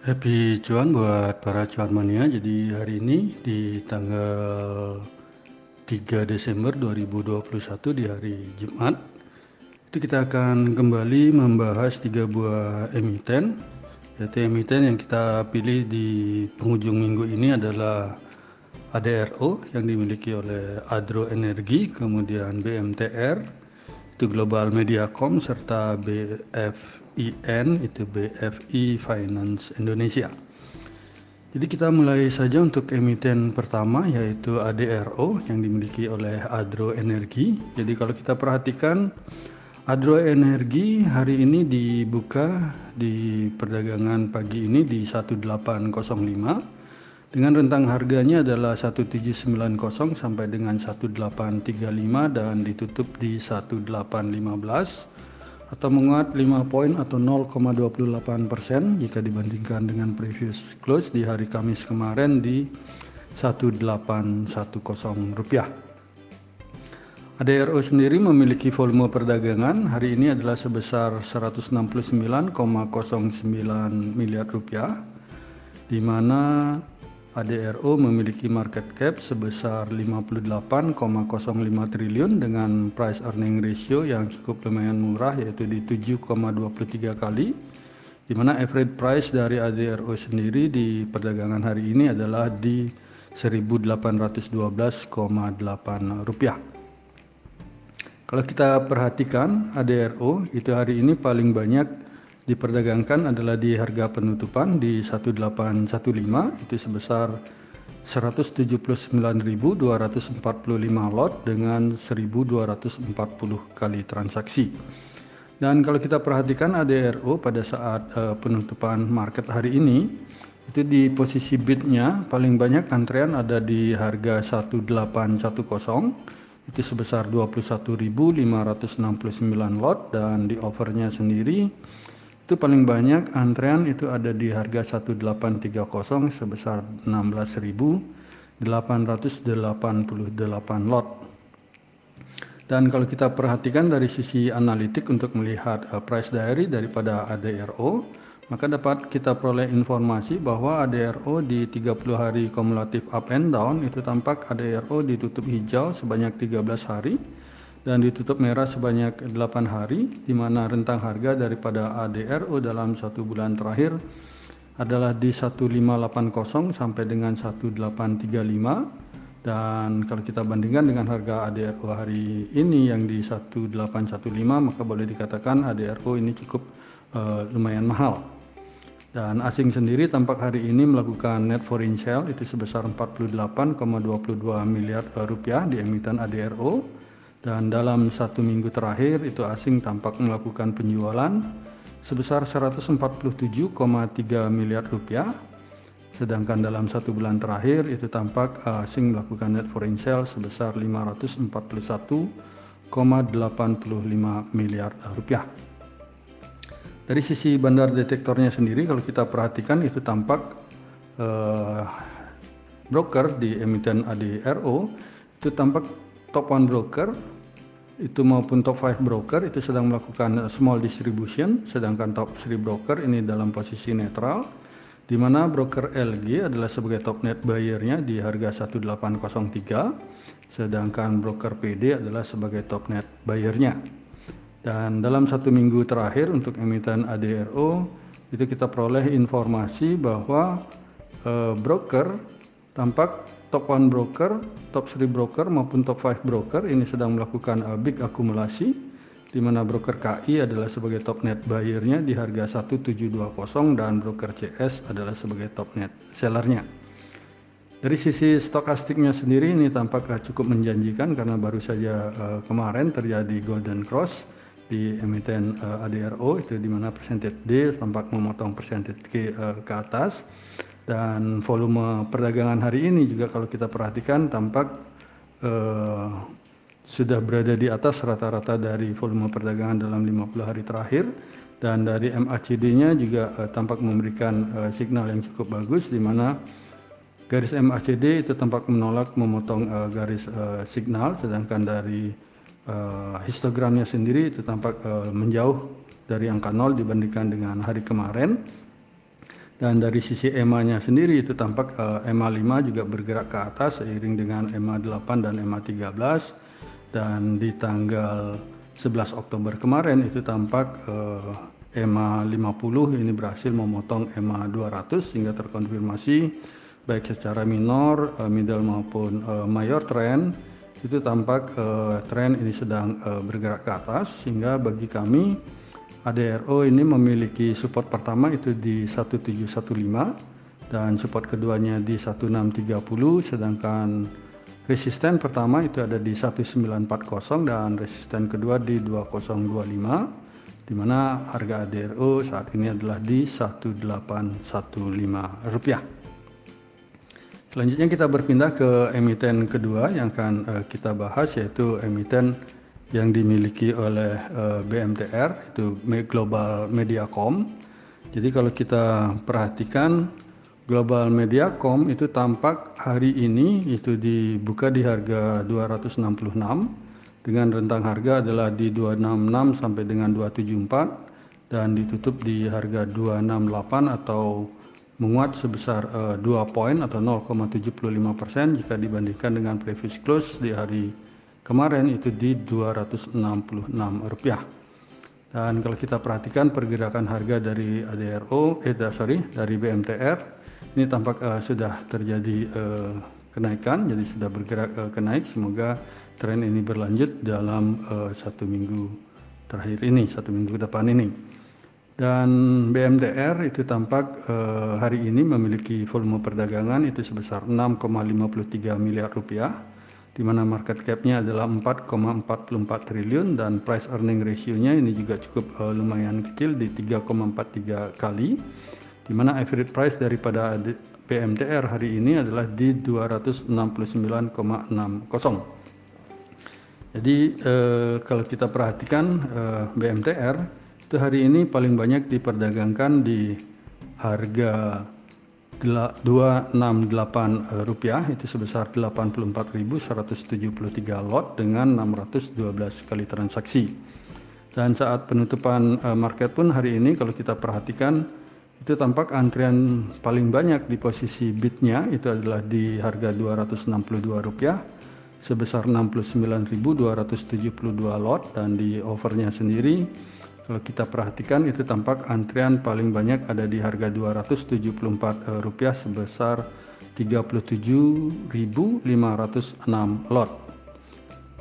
Happy cuan buat para cuan mania. Jadi hari ini di tanggal 3 Desember 2021 di hari Jumat, itu kita akan kembali membahas 3 buah emiten. Yaitu emiten yang kita pilih di penghujung minggu ini adalah ADRO yang dimiliki oleh Adro Energi, kemudian BMTR, itu Global Mediacom, serta BFIN, itu BFI Finance Indonesia. Jadi kita mulai saja untuk emiten pertama, yaitu ADRO yang dimiliki oleh Adro Energi. Jadi kalau kita perhatikan, Adro Energi hari ini dibuka di perdagangan pagi ini di 1805 dengan rentang harganya adalah 1790 sampai dengan 1835 dan ditutup di 1815 atau menguat 5 poin atau 0,28% jika dibandingkan dengan previous close di hari Kamis kemarin di 1810 rupiah. ADRO sendiri memiliki volume perdagangan hari ini adalah sebesar 169,09 miliar rupiah, di mana ADRO memiliki market cap sebesar 58,05 triliun dengan price earning ratio yang cukup lumayan murah, yaitu di 7,23 kali, di mana average price dari ADRO sendiri di perdagangan hari ini adalah di 1812,8 rupiah. Kalau kita perhatikan ADRO itu hari ini paling banyak diperdagangkan adalah di harga penutupan di 1815 itu sebesar 179.245 lot dengan 1.240 kali transaksi. Dan kalau kita perhatikan ADRO pada saat penutupan market hari ini, itu di posisi bidnya paling banyak antrean ada di harga 1810, itu sebesar 21.569 lot, dan di offernya sendiri itu paling banyak antrean itu ada di harga 1830 sebesar 16.888 lot. Dan kalau kita perhatikan dari sisi analitik untuk melihat price diary daripada ADRO, maka dapat kita peroleh informasi bahwa ADRO di 30 hari kumulatif up and down itu tampak ADRO ditutup hijau sebanyak 13 hari dan ditutup merah sebanyak 8 hari, di mana rentang harga daripada ADRO dalam 1 bulan terakhir adalah di 1580 sampai dengan 1835, dan kalau kita bandingkan dengan harga ADRO hari ini yang di 1815, maka boleh dikatakan ADRO ini cukup lumayan mahal. Dan asing sendiri tampak hari ini melakukan net foreign sale itu sebesar 48,22 miliar rupiah di emiten ADRO. Dan dalam 1 minggu terakhir itu asing tampak melakukan penjualan sebesar 147,3 miliar rupiah. Sedangkan dalam 1 bulan terakhir itu tampak asing melakukan net foreign sale sebesar 541,85 miliar rupiah. Dari sisi bandar detektornya sendiri kalau kita perhatikan itu tampak broker di emiten ADRO itu tampak top 1 broker itu maupun top 5 broker itu sedang melakukan small distribution, sedangkan top 3 broker ini dalam posisi netral, di mana broker LG adalah sebagai top net buyer-nya di harga 1803, sedangkan broker PD adalah sebagai top net buyer-nya. Dan dalam 1 minggu terakhir untuk emiten ADRO itu kita peroleh informasi bahwa broker tampak top 1 broker, top 3 broker maupun top 5 broker ini sedang melakukan big akumulasi, di mana broker KI adalah sebagai top net buyer-nya di harga 1720 dan broker CS adalah sebagai top net seller-nya. Dari sisi stokastiknya sendiri ini tampak cukup menjanjikan karena baru saja kemarin terjadi golden cross di emiten ADRO itu di mana percentage D tampak memotong percentage K ke atas. Dan volume perdagangan hari ini juga kalau kita perhatikan tampak sudah berada di atas rata-rata dari volume perdagangan dalam 50 hari terakhir, dan dari MACD-nya juga tampak memberikan signal yang cukup bagus, di mana garis MACD itu tampak menolak memotong garis signal, sedangkan dari histogramnya sendiri itu tampak menjauh dari angka 0 dibandingkan dengan hari kemarin. Dan dari sisi EMA-nya sendiri itu tampak EMA 5 juga bergerak ke atas seiring dengan EMA 8 dan EMA 13. Dan di tanggal 11 Oktober kemarin itu tampak EMA 50 ini berhasil memotong EMA 200 sehingga terkonfirmasi baik secara minor, middle maupun mayor trend itu tampak tren ini sedang bergerak ke atas, sehingga bagi kami ADRO ini memiliki support pertama itu di 1715 dan support keduanya di 1630, sedangkan resisten pertama itu ada di 1940 dan resisten kedua di 2025, di mana harga ADRO saat ini adalah di 1815 rupiah. Selanjutnya kita berpindah ke emiten kedua yang akan kita bahas, yaitu emiten yang dimiliki oleh BMTR, itu Global Mediacom. Jadi kalau kita perhatikan Global Mediacom itu tampak hari ini itu dibuka di harga 266 dengan rentang harga adalah di 266 sampai dengan 274 dan ditutup di harga 268 atau menguat sebesar 2 poin atau 0,75% jika dibandingkan dengan previous close di hari kemarin itu di Rp266. Dan kalau kita perhatikan pergerakan harga dari dari BMTR ini tampak sudah terjadi kenaikan, jadi sudah bergerak naik. Semoga tren ini berlanjut dalam 1 minggu terakhir ini, 1 minggu depan ini. Dan BMTR itu tampak hari ini memiliki volume perdagangan itu sebesar 6,53 miliar rupiah, di mana market cap-nya adalah 4,44 triliun dan price earning ratio-nya ini juga cukup lumayan kecil di 3,43 kali, di mana average price daripada BMTR hari ini adalah di 269,60. Jadi kalau kita perhatikan BMTR itu hari ini paling banyak diperdagangkan di harga Rp268 itu sebesar 84.173 lot dengan 612 kali transaksi. Dan saat penutupan market pun hari ini kalau kita perhatikan itu tampak antrian paling banyak di posisi bidnya itu adalah di harga Rp262 sebesar 69.272 lot, dan di overnya sendiri kalau kita perhatikan itu tampak antrian paling banyak ada di harga Rp274 sebesar 37.506 lot.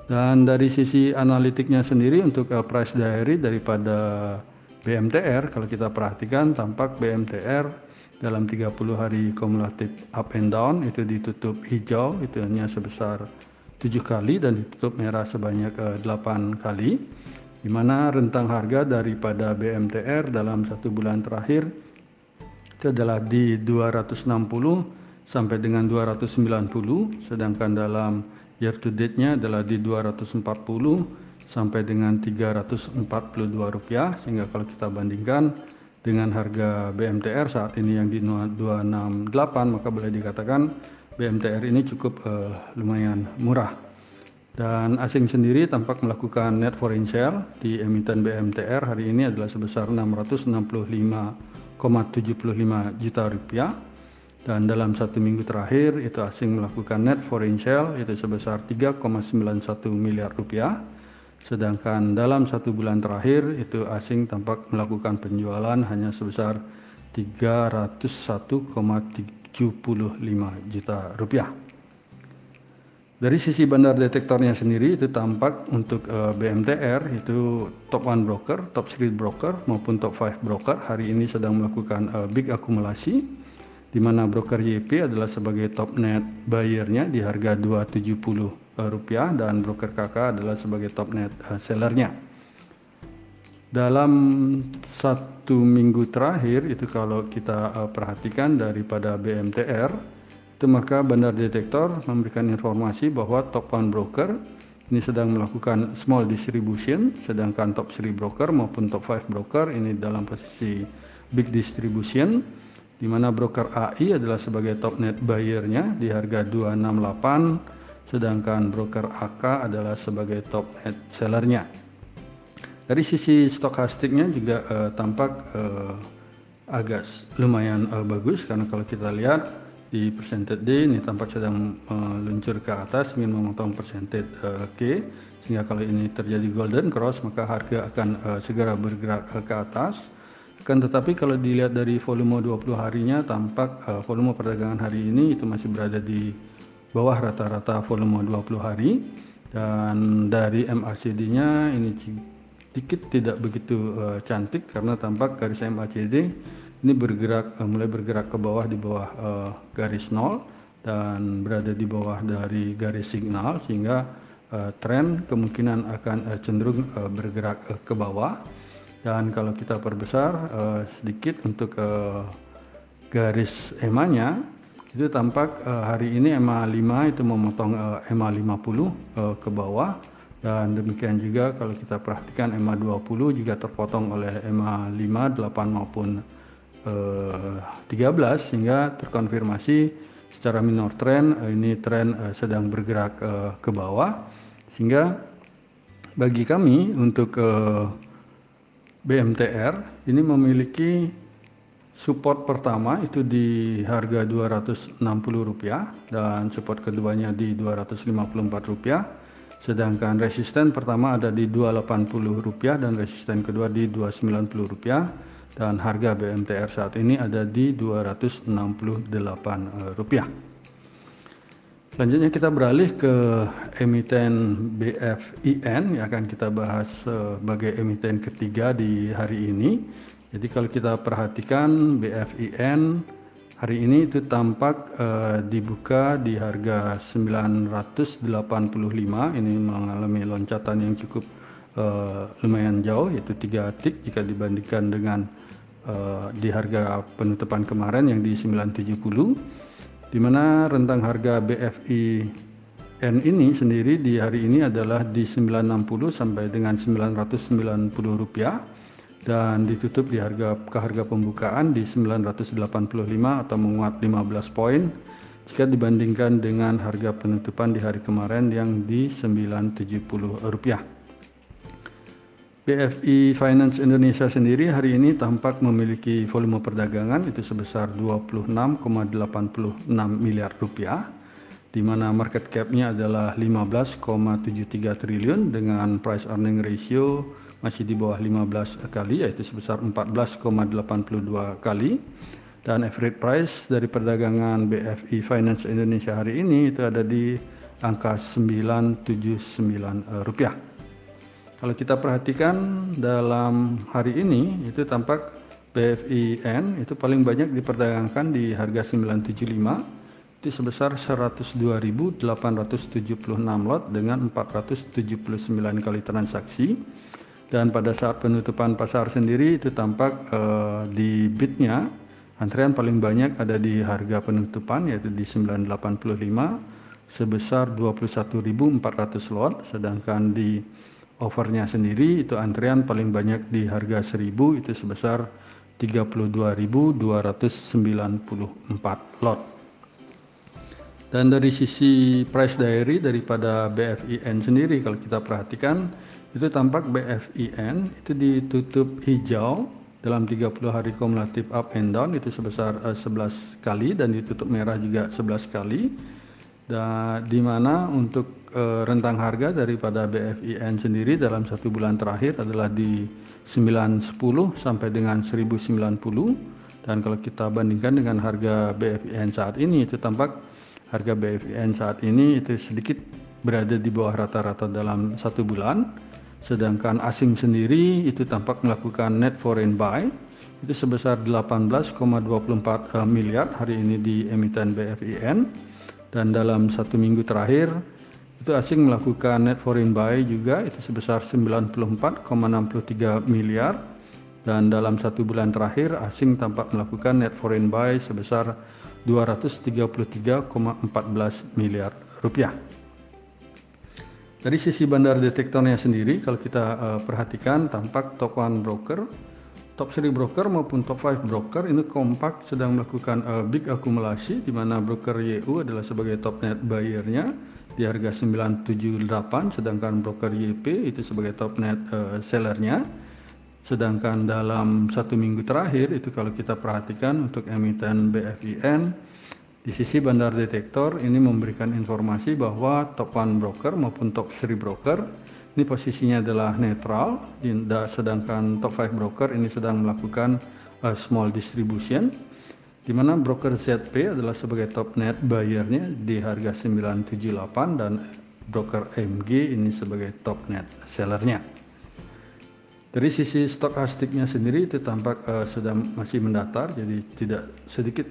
Dan dari sisi analitiknya sendiri untuk price diary daripada BMTR kalau kita perhatikan tampak BMTR dalam 30 hari kumulatif up and down itu ditutup hijau itu hanya sebesar 7 kali dan ditutup merah sebanyak 8 kali. Di mana rentang harga daripada BMTR dalam 1 bulan terakhir itu adalah di 260 sampai dengan 290, sedangkan dalam year to date-nya adalah di 240 sampai dengan Rp342, sehingga kalau kita bandingkan dengan harga BMTR saat ini yang di 268 maka boleh dikatakan BMTR ini cukup lumayan murah. Dan asing sendiri tampak melakukan net foreign sale di emiten BMTR hari ini adalah sebesar 665,75 juta rupiah, dan dalam 1 minggu terakhir itu asing melakukan net foreign sale itu sebesar 3,91 miliar rupiah, sedangkan dalam 1 bulan terakhir itu asing tampak melakukan penjualan hanya sebesar 301,75 juta rupiah. Dari sisi bandar detektornya sendiri itu tampak untuk BMTR itu top 1 broker, top 3 broker maupun top 5 broker hari ini sedang melakukan big akumulasi, di mana broker YP adalah sebagai top net buyer-nya di harga Rp270 dan broker KK adalah sebagai top net seller-nya. Dalam 1 minggu terakhir itu kalau kita perhatikan daripada BMTR itu maka bandar detektor memberikan informasi bahwa top 1 broker ini sedang melakukan small distribution, sedangkan top 3 broker maupun top 5 broker ini dalam posisi big distribution, di mana broker AI adalah sebagai top net buyer-nya di harga 268, sedangkan broker AK adalah sebagai top net seller-nya. Dari sisi stokastiknya juga tampak agak lumayan bagus, karena kalau kita lihat di percentage D ini tampak sedang meluncur ke atas ingin memotong percentage K, sehingga kalau ini terjadi golden cross maka harga akan segera bergerak ke atas. Akan tetapi kalau dilihat dari volume 20 harinya tampak volume perdagangan hari ini itu masih berada di bawah rata-rata volume 20 hari, dan dari MACD-nya ini sedikit tidak begitu cantik karena tampak garis MACD ini mulai bergerak ke bawah di bawah garis 0 dan berada di bawah dari garis signal, sehingga tren kemungkinan akan cenderung bergerak ke bawah. Dan kalau kita perbesar sedikit untuk garis EMA-nya, itu tampak hari ini EMA 5 itu memotong EMA 50 ke bawah, dan demikian juga kalau kita perhatikan EMA 20 juga terpotong oleh EMA 5, 8 maupun 13, sehingga terkonfirmasi secara minor trend ini tren sedang bergerak ke bawah. Sehingga bagi kami untuk BMTR ini memiliki support pertama itu di harga Rp260 dan support keduanya di Rp254, sedangkan resisten pertama ada di Rp280 dan resisten kedua di Rp290, dan harga BMTR saat ini ada di Rp268. Selanjutnya kita beralih ke emiten BFIN yang akan kita bahas sebagai emiten ketiga di hari ini. Jadi kalau kita perhatikan BFIN hari ini itu tampak dibuka di harga 985, ini mengalami loncatan yang cukup lumayan jauh, yaitu 3 tick jika dibandingkan dengan di harga penutupan kemarin yang di 970. Di mana rentang harga BFIN ini sendiri di hari ini adalah di 960 sampai dengan Rp990 dan ditutup di harga pembukaan di 985 atau menguat 15 poin jika dibandingkan dengan harga penutupan di hari kemarin yang di Rp970. BFI Finance Indonesia sendiri hari ini tampak memiliki volume perdagangan itu sebesar Rp26,86 miliar, di mana market cap-nya adalah 15,73 triliun dengan price earning ratio masih di bawah 15 kali, yaitu sebesar 14,82 kali, dan average price dari perdagangan BFI Finance Indonesia hari ini itu ada di angka Rp979. Kalau kita perhatikan dalam hari ini itu tampak BFIN itu paling banyak diperdagangkan di harga 975 itu sebesar 102.876 lot dengan 479 kali transaksi, dan pada saat penutupan pasar sendiri itu tampak di bidnya antrian paling banyak ada di harga penutupan yaitu di 985 sebesar 21.400 lot, sedangkan di overnya sendiri itu antrian paling banyak di harga 1000 itu sebesar 32.294 lot. Dan dari sisi price diary daripada BFIN sendiri kalau kita perhatikan itu tampak BFIN itu ditutup hijau dalam 30 hari kumulatif up and down itu sebesar 11 kali dan ditutup merah juga 11 kali. Dan di mana untuk rentang harga daripada BFIN sendiri dalam 1 bulan terakhir adalah di 910 sampai dengan 1090, dan kalau kita bandingkan dengan harga BFIN saat ini itu tampak harga BFIN saat ini itu sedikit berada di bawah rata-rata dalam 1 bulan, sedangkan asing sendiri itu tampak melakukan net foreign buy itu sebesar 18,24 miliar hari ini di emiten BFIN. Dan dalam 1 minggu terakhir itu asing melakukan net foreign buy juga itu sebesar 94,63 miliar, dan dalam 1 bulan terakhir asing tampak melakukan net foreign buy sebesar 233,14 miliar rupiah. Dari sisi bandar detektornya sendiri kalau kita perhatikan tampak top 1 broker, top 3 broker maupun top 5 broker ini kompak sedang melakukan big akumulasi, di mana broker YU adalah sebagai top net buyer-nya di harga 978, sedangkan broker YP itu sebagai top net seller-nya Sedangkan dalam 1 minggu terakhir itu kalau kita perhatikan untuk emiten BFIN di sisi bandar detektor ini memberikan informasi bahwa top 1 broker maupun top 3 broker ini posisinya adalah netral, sedangkan top 5 broker ini sedang melakukan small distribution, di mana broker ZP adalah sebagai top net buyernya di harga 978 dan broker MG ini sebagai top net sellernya. Dari sisi stokastiknya sendiri itu tampak sedang masih mendatar, jadi tidak sedikit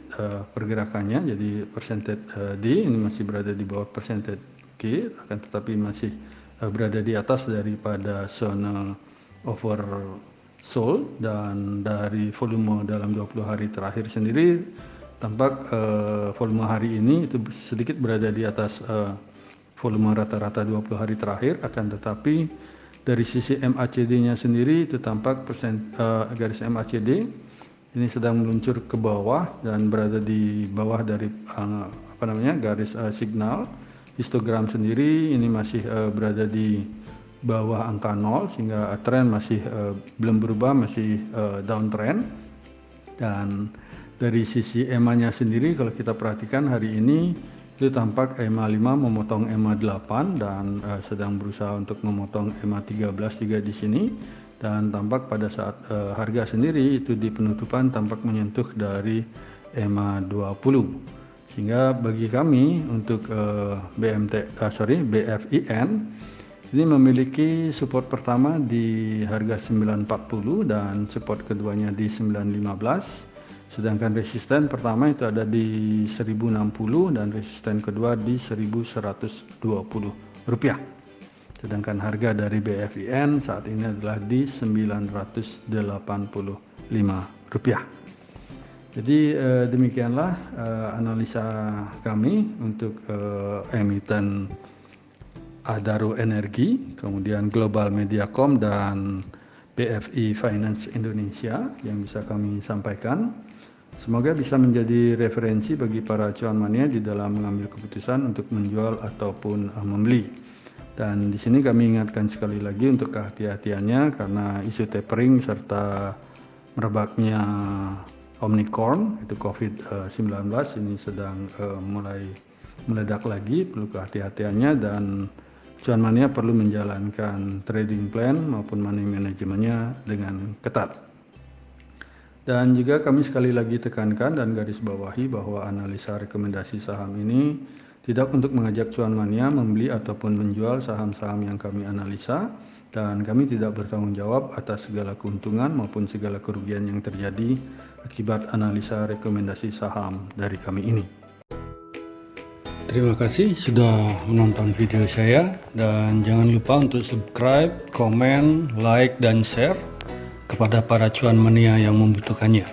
pergerakannya, jadi percentage D ini masih berada di bawah percentage G, akan tetapi masih berada di atas daripada zona oversold. Dan dari volume dalam 20 hari terakhir sendiri tampak volume hari ini itu sedikit berada di atas volume rata-rata 20 hari terakhir, akan tetapi dari sisi MACD-nya sendiri itu tampak garis MACD ini sedang meluncur ke bawah dan berada di bawah dari garis signal. Histogram sendiri ini masih berada di bawah angka 0 sehingga tren masih belum berubah, masih downtrend. Dan dari sisi EMA-nya sendiri kalau kita perhatikan hari ini itu tampak EMA 5 memotong EMA 8 dan sedang berusaha untuk memotong EMA 13 juga di sini, dan tampak pada saat harga sendiri itu di penutupan tampak menyentuh dari EMA 20, sehingga bagi kami untuk BFIN ini memiliki support pertama di harga 940 dan support keduanya di 915. Sedangkan resisten pertama itu ada di 1060 dan resisten kedua di 1120 rupiah. Sedangkan harga dari BFIN saat ini adalah di 985 rupiah. Jadi demikianlah analisa kami untuk emiten Adaro Energi, kemudian Global Mediacom dan BFI Finance Indonesia yang bisa kami sampaikan. Semoga bisa menjadi referensi bagi para cuan mania di dalam mengambil keputusan untuk menjual ataupun membeli. Dan di sini kami ingatkan sekali lagi untuk kehati-hatiannya karena isu tapering serta merebaknya Omicron itu COVID-19 ini sedang mulai meledak lagi, perlu kehati-hatiannya dan cuan mania perlu menjalankan trading plan maupun money manajemennya dengan ketat. Dan juga kami sekali lagi tekankan dan garis bawahi bahwa analisa rekomendasi saham ini tidak untuk mengajak cuan mania membeli ataupun menjual saham-saham yang kami analisa, dan kami tidak bertanggung jawab atas segala keuntungan maupun segala kerugian yang terjadi akibat analisa rekomendasi saham dari kami ini. Terima kasih sudah menonton video saya, dan jangan lupa untuk subscribe, komen, like, dan share kepada para cuan mania yang membutuhkannya.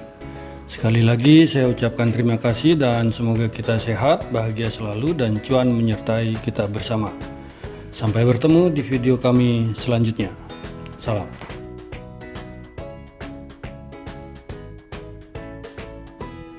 Sekali lagi saya ucapkan terima kasih dan semoga kita sehat, bahagia selalu dan cuan menyertai kita bersama. Sampai bertemu di video kami selanjutnya. Salam.